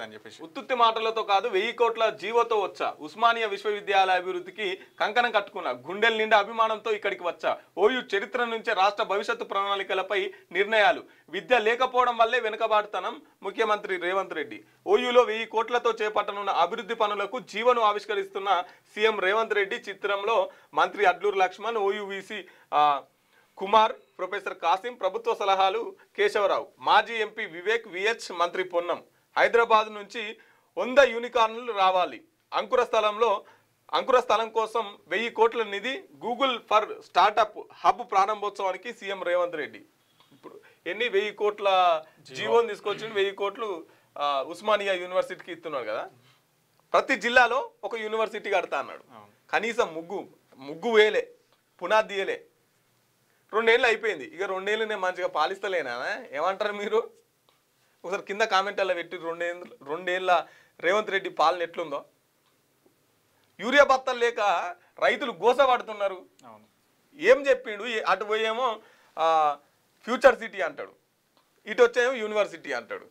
అని చెప్పేసి ఉత్తుత్తి మాటలతో కాదు 1000 కోట్ల జీవోతో వచ్చా ఉస్మానియా విశ్వవిద్యాలయ అభివృద్ధికి కంకణం కట్టుకున్నా గుండెల నిండా అభిమానంతో ఇక్కడికి వచ్చా ఓయూ చరిత్ర నుంచే రాష్ట్ర భవిష్యత్తు ప్రణాళికలపై నిర్ణయాలు విద్య లేకపోవడం వల్లే వెనుకబాటుతనం ముఖ్యమంత్రి రేవంత్ రెడ్డి ఓయూలో 1000 కోట్లతో చేపట్టనున్న అభివృద్ధి పనులకు జీవోను ఆవిష్కరిస్తున్న సీఎం రేవంత్ రెడ్డి చిత్రంలో మంత్రి అడ్లూరు లక్ష్మణ్ ఓయూవీసీ కుమార్ ప్రొఫెసర్ కాసిం ప్రభుత్వ సలహాలు కేశవరావు మాజీ ఎంపీ వివేక్ విహెచ్ మంత్రి పొన్నం హైదరాబాద్ నుంచి 100 యూనికార్న్లు రావాలి అంకుర స్థలం కోసం 1000 కోట్ల నిధి గూగుల్ ఫర్ స్టార్టప్ హబ్ ప్రారంభోత్సవానికి సీఎం రేవంత్ రెడ్డి ఇప్పుడు 1000 కోట్ల జీవోని తీసుకొచ్చి 1000 కోట్లు ఉస్మానియా యూనివర్సిటీకి ఇస్తున్నాడు కదా ప్రతి జిల్లాలో ఒక యూనివర్సిటీ కడతా అన్నాడు కనీసం ముగ్గు వేలే పునాది తీయలే 2 ఏళ్ళు అయిపోయింది ఇక 2 ఏళ్ళు నేను మంచిగా పాలిస్తలేనా ఏమంటారు మీరు ఒకసారి కింద కామెంట్ అలా పెట్టి 2 ఏళ్ళ రేవంత్ రెడ్డి పాలన ఎట్లుందో యూరియా బత్తలు లేక రైతులు గోసపడుతున్నారు ఏం చెప్పిండు అటు పోయేమో ఫ్యూచర్ సిటీ అంటాడు ఇటు వచ్చేమో యూనివర్సిటీ అంటాడు